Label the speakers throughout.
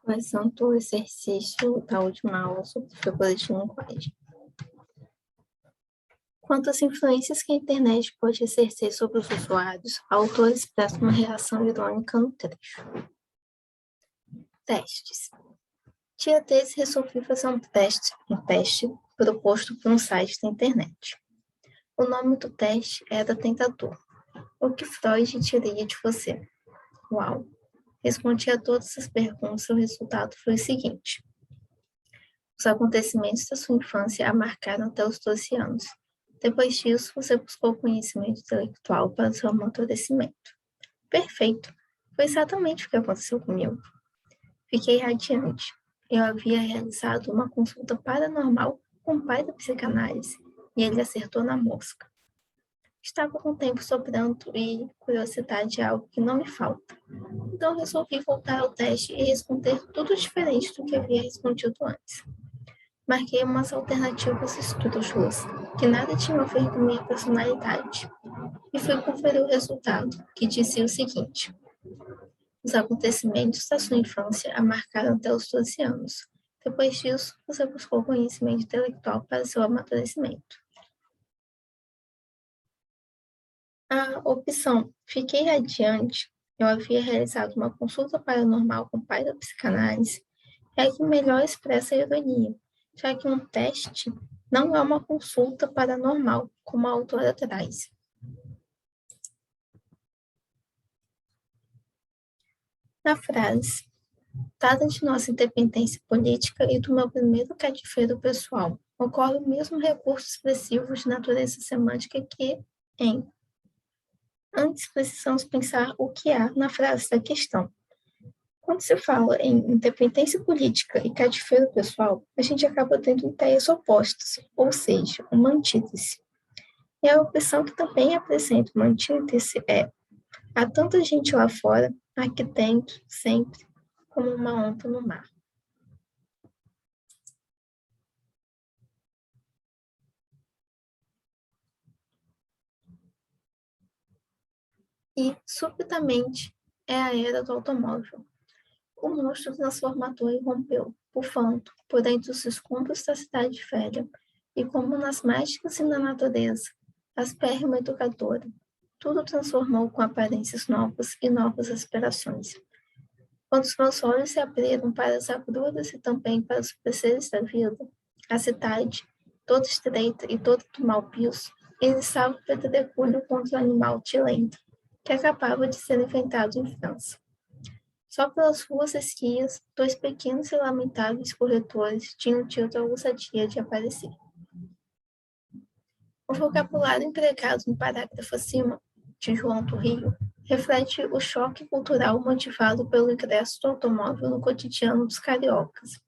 Speaker 1: Começando o exercício da última aula sobre figuras de linguagem. Quanto às influências que a internet pode exercer sobre os usuários, a autora expressa uma reação irônica no trecho. Testes. Dia desses resolvi fazer um teste proposto por um site da internet. O nome do teste era Tentador. O que Freud diria de você? Uau! Respondi a todas as perguntas e o resultado foi o seguinte. Os acontecimentos da sua infância a marcaram até os 12 anos. Depois disso, você buscou conhecimento intelectual para o seu amadurecimento. Perfeito! Foi exatamente o que aconteceu comigo. Fiquei radiante. Eu havia realizado uma consulta paranormal com o pai da psicanálise e ele acertou na mosca. Estava com o tempo sobrando e curiosidade é algo que não me falta. Então resolvi voltar ao teste e responder tudo diferente do que havia respondido antes. Marquei umas alternativas esdrúxulas, que nada tinham a ver com minha personalidade, e fui conferir o resultado, que dizia o seguinte. Os acontecimentos da sua infância a marcaram até os 12 anos. Depois disso, você buscou conhecimento intelectual para seu amadurecimento. A opção Fiquei radiante, eu havia realizado uma consulta paranormal com o pai da psicanálise, é a que melhor expressa a ironia, já que um teste não é uma consulta paranormal, como a autora traz. Na frase, dada de nossa independência política e do meu primeiro cativeiro pessoal, ocorre o mesmo recurso expressivo de natureza semântica que em. Antes, precisamos pensar o que há na frase da questão. Quando se fala em independência política e cativeiro pessoal, a gente acaba tendo ideias opostas, ou seja, uma antítese. E a opção que também apresenta uma antítese é: há tanta gente lá fora, aqui dentro, sempre, como uma onda no mar. E, subitamente, é a era do automóvel. O monstro transformador irrompeu, bufando, por entre os escombros da cidade velha, e como nas mágicas e na natureza, aspérrima educadora, tudo transformou com aparências novas e novas aspirações. Quando os meus olhos se abriram para as agruras e também para os prazeres da vida, a cidade, toda estreita e toda do mau piso, estava pedregulho contra o animal tilento, que acabava de ser inventado em França. Só pelas ruas esquias, dois pequenos e lamentáveis corretores tinham tido a ousadia de aparecer. O vocabulário empregado no parágrafo acima, de João do Rio, reflete o choque cultural motivado pelo ingresso do automóvel no cotidiano dos cariocas.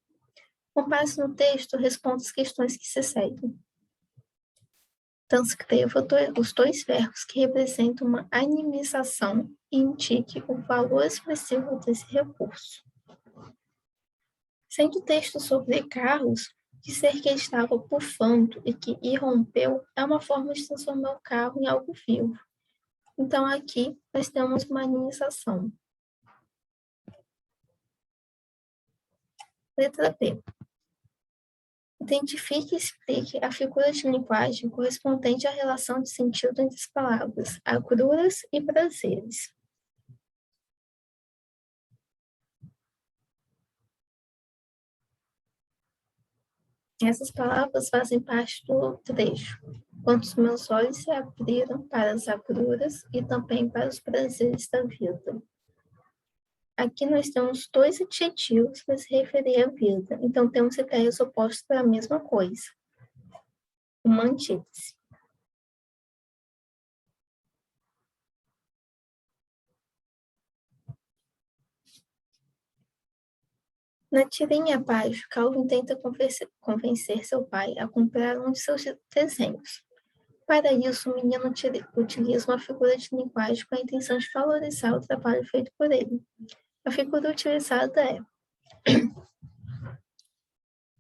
Speaker 1: Com base no texto, responda as questões que se seguem. Transcreva os dois verbos que representam uma animização e indique o valor expressivo desse recurso. Sendo o texto sobre carros, dizer que ele estava bufando e que irrompeu é uma forma de transformar o carro em algo vivo. Então, aqui, nós temos uma animização. Letra B. Identifique e explique a figura de linguagem correspondente à relação de sentido entre as palavras agruras e prazeres. Essas palavras fazem parte do trecho. Quando os meus olhos se abriram para as agruras e também para os prazeres da vida. Aqui nós temos dois adjetivos para se referir à vida, então temos ideias opostas para a mesma coisa. Uma antítese. Na tirinha abaixo, Calvin tenta convencer seu pai a comprar um de seus desenhos. Para isso, o menino utiliza uma figura de linguagem com a intenção de valorizar o trabalho feito por ele. A figura utilizada é: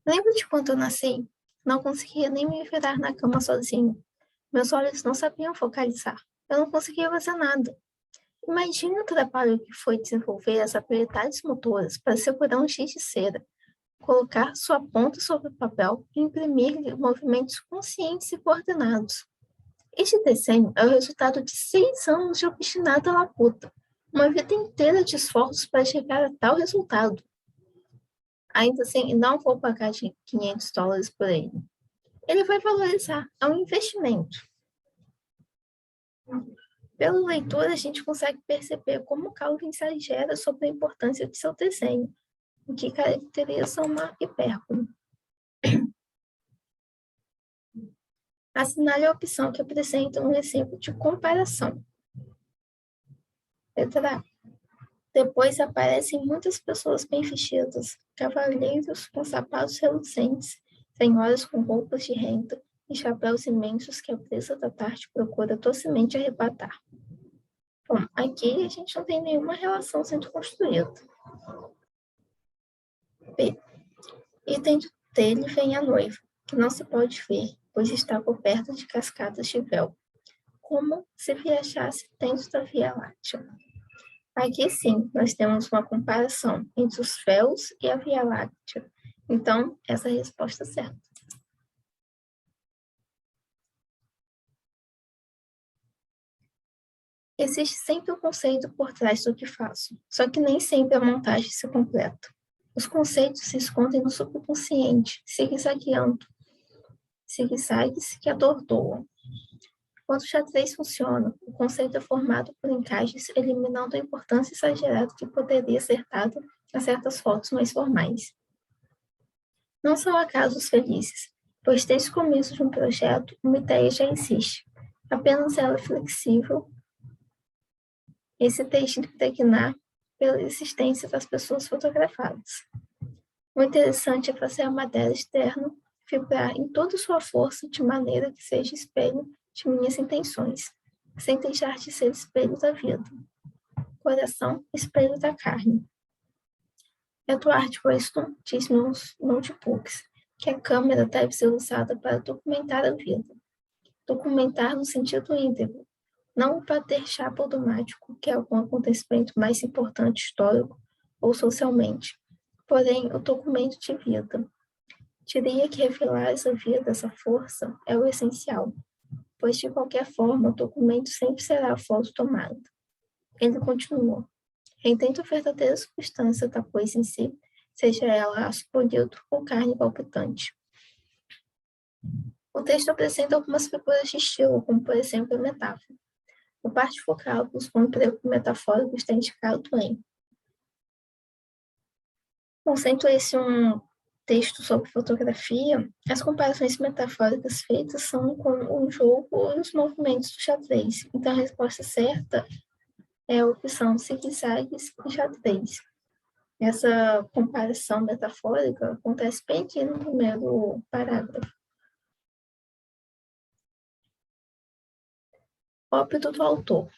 Speaker 1: lembro de quando eu nasci? Não conseguia nem me virar na cama sozinho. Meus olhos não sabiam focalizar. Eu não conseguia fazer nada. Imagine o trabalho que foi desenvolver as habilidades motoras para segurar um giz de cera, colocar sua ponta sobre o papel e imprimir movimentos conscientes e coordenados. Este desenho é o resultado de 6 anos de obstinada labuta, uma vida inteira de esforços para chegar a tal resultado. Ainda assim, não vou pagar de $500 por ele. Ele vai valorizar, é um investimento. Pela leitura, a gente consegue perceber como Calvin exagera sobre a importância de seu desenho, o que caracteriza uma hipérbole. Assinale a opção que apresenta um exemplo de comparação. Letra A. Depois aparecem muitas pessoas bem vestidas, cavalheiros com sapatos reluzentes, senhoras com roupas de renda e chapéus imensos que a presa da tarde procura docemente arrebatar. Bom, aqui a gente não tem nenhuma relação sendo construída. B. E dentro dele vem a noiva, que não se pode ver, pois está por perto de cascatas de véu, como se viajasse dentro da Via Láctea. Aqui sim, nós temos uma comparação entre os véus e a Via Láctea. Então, essa é a resposta certa. Existe sempre um conceito por trás do que faço, só que nem sempre a montagem se completa. Os conceitos se escondem no subconsciente, zigue-zagues que atordoam. Quando o xadrez funciona, o conceito é formado por encaixes, eliminando a importância exagerada que poderia ser dada a certas fotos mais formais. Não são acasos felizes, pois desde o começo de um projeto, uma ideia já existe. Apenas ela é flexível e se deixa impregnar pela existência das pessoas fotografadas. O interessante é fazer a matéria externa vibrar em toda sua força de maneira que seja espelho de minhas intenções, sem deixar de ser espelho da vida. Coração, espelho da carne. Edward Weston diz nos notebooks que a câmera deve ser usada para documentar a vida. Documentar no sentido íntegro, não para ter chapa automático, que é algum acontecimento mais importante histórico ou socialmente, porém o documento de vida. Diria que revelar essa vida, essa força, é o essencial, pois de qualquer forma o documento sempre será a foto tomada. Ele continuou. Retendo a verdadeira substância da coisa em si, seja ela aço polido ou carne palpitante. O texto apresenta algumas figuras de estilo, como por exemplo a metáfora. O parte focal busca um emprego metafórico está indicado em. Bom, sendo esse um texto sobre fotografia, as comparações metafóricas feitas são com o jogo e os movimentos do xadrez. Então, a resposta certa é a opção zigue-zagues e xadrez. Essa comparação metafórica acontece bem aqui no primeiro parágrafo. Óbito do autor.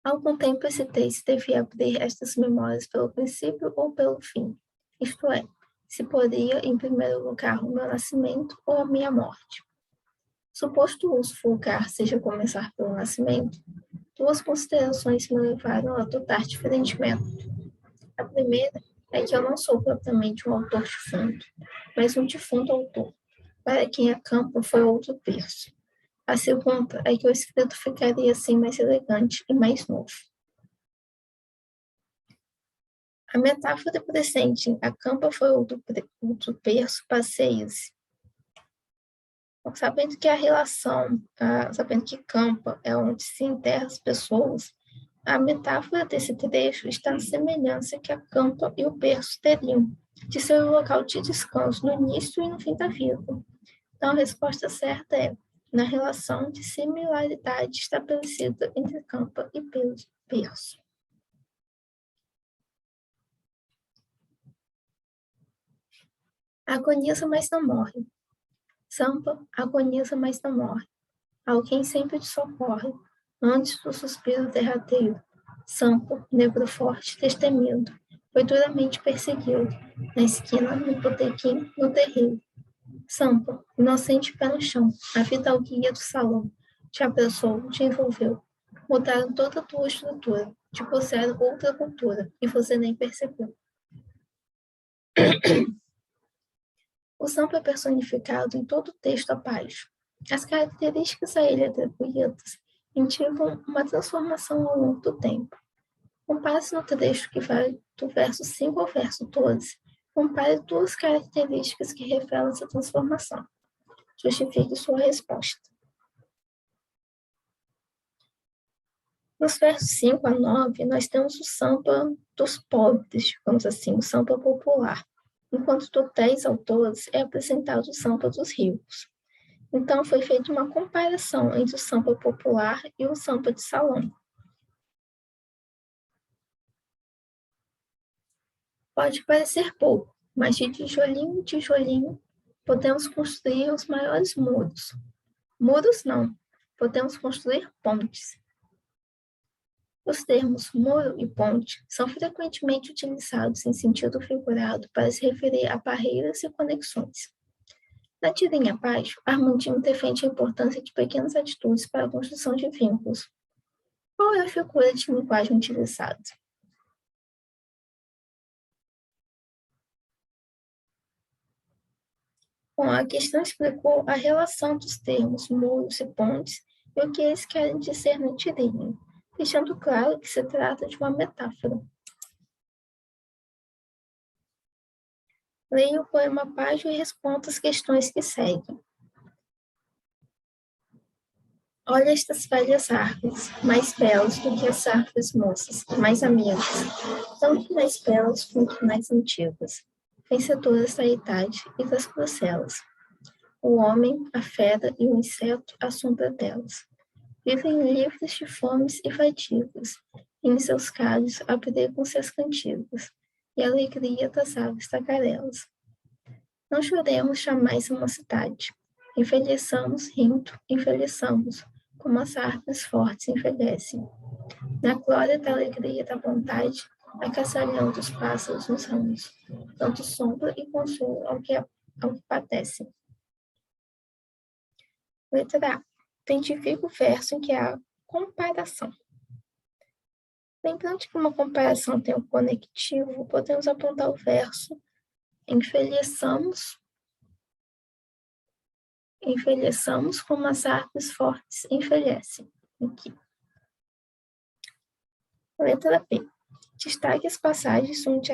Speaker 1: Há algum tempo hesitei se devia abrir estas memórias pelo princípio ou pelo fim, isto é, se poderia em primeiro lugar o meu nascimento ou a minha morte. Suposto o uso vulgar seja começar pelo nascimento, duas considerações me levaram a adotar diferente método. A primeira é que eu não sou propriamente um autor difunto, mas um defunto autor, para quem a campo foi outro verso. A segunda é que o escrito ficaria assim mais elegante e mais novo. A metáfora presente, a campa foi outro berço, passeia-se. Sabendo que a relação, sabendo que campa é onde se enterra as pessoas, a metáfora desse trecho está na semelhança que a campa e o berço teriam, de ser o local de descanso no início e no fim da vida. Então, a resposta certa é na relação de similaridade estabelecida entre campa e berço. Agoniza, mas não morre. Sampa agoniza, mas não morre. Alguém sempre te socorre, antes do suspiro derradeiro. Sampa, negro forte, destemido, foi duramente perseguido, na esquina, no botequim, no terreiro. Sampa, inocente pé no chão, a vida guia do salão, te abraçou, te envolveu. Mudaram toda a tua estrutura, te trouxeram outra cultura, e você nem percebeu. O samba é personificado em todo o texto abaixo. As características a ele atribuídas indicam uma transformação ao longo do tempo. Compare-se no trecho que vai do verso 5 ao verso 12. Compare duas características que revelam essa transformação. Justifique sua resposta. Nos versos 5 a 9, nós temos o samba dos pobres, digamos assim, o samba popular, enquanto do 10 ao 12 é apresentado o samba dos ricos. Então, foi feita uma comparação entre o samba popular e o samba de salão. Pode parecer pouco, mas de tijolinho em tijolinho, podemos construir os maiores muros. Muros não, podemos construir pontes. Os termos muro e ponte são frequentemente utilizados em sentido figurado para se referir a barreiras e conexões. Na tirinha abaixo, Armandinho defende a importância de pequenas atitudes para a construção de vínculos. Qual é a figura de linguagem utilizada? Bom, a questão explicou a relação dos termos muros e pontes e o que eles querem dizer na tirinha, deixando claro que se trata de uma metáfora. Leia o poema abaixo e responda as questões que seguem. Olha estas velhas árvores, mais belas do que as árvores moças, mais amigas, tanto mais belas quanto mais antigas, vencedoras da idade e das groselas. O homem, a fera e o inseto à sombra delas. Vivem livres de fomes e fadigas, e em seus galhos abrigam-se as cantigas, e a alegria das aves tagarelas. Não choremos jamais a mocidade. Envelheçamos rindo, envelheçamos, como as árvores fortes envelhecem. Na glória da alegria e da vontade, agasalhando os pássaros nos ramos, dando sombra e consolo ao que padece. Letra A. Identifica o verso em que há comparação. Lembrando que uma comparação tem um conectivo, podemos apontar o verso envelheçamos como as árvores fortes envelhecem. Aqui. Letra B. Destaque as passagens onde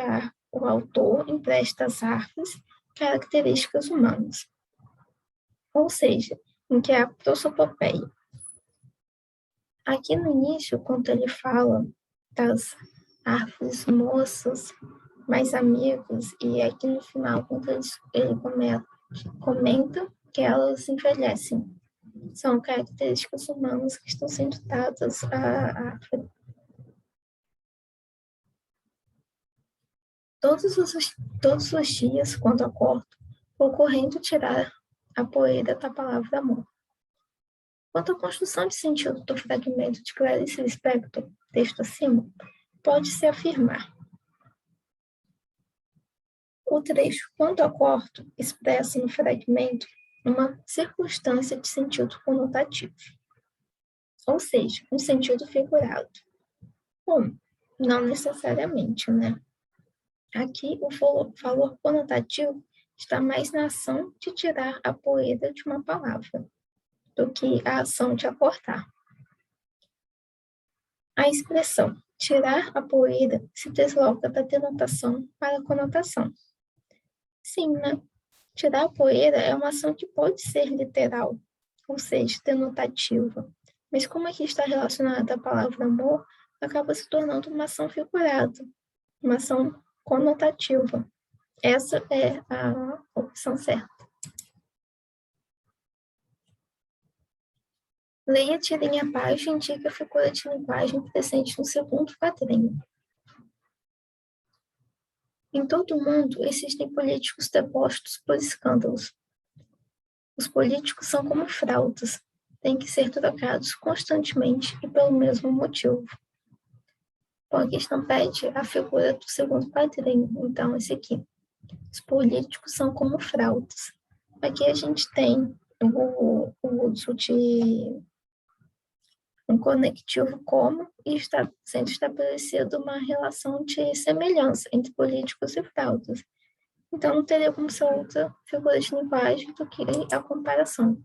Speaker 1: o autor empresta às árvores características humanas. Ou seja, em que há prosopopeia. Aqui no início, quando ele fala das árvores moças, mais amigas, e aqui no final, quando ele comenta que elas envelhecem. São características humanas que estão sendo dadas à árvore. Todos os dias, quando acordo, vou correndo tirar a poeira da palavra amor. Quanto à construção de sentido do fragmento de Clarice Lispector, texto acima, pode-se afirmar. O trecho "quanto acordo" expressa no fragmento uma circunstância de sentido conotativo, ou seja, um sentido figurado. Bom, não necessariamente, né? Aqui o valor conotativo está mais na ação de tirar a poeira de uma palavra do que a ação de acordar. A expressão tirar a poeira se desloca da denotação para a conotação. Sim, né? Tirar a poeira é uma ação que pode ser literal, ou seja, denotativa. Mas como aqui está relacionada à palavra amor, acaba se tornando uma ação figurada, uma ação conotativa. Essa é a opção certa. Leia a tirinha abaixo e indique a figura de linguagem presente no segundo quadrinho. Em todo o mundo existem políticos depostos por escândalos. Os políticos são como fraldas, têm que ser trocados constantemente e pelo mesmo motivo. Bom, a questão pede a figura do segundo quadrinho, então esse aqui. Os políticos são como fraldas. Aqui a gente tem o uso um conectivo como e está sendo estabelecida uma relação de semelhança entre políticos e fraudes. Então, não teria como ser outra figura de linguagem do que a comparação.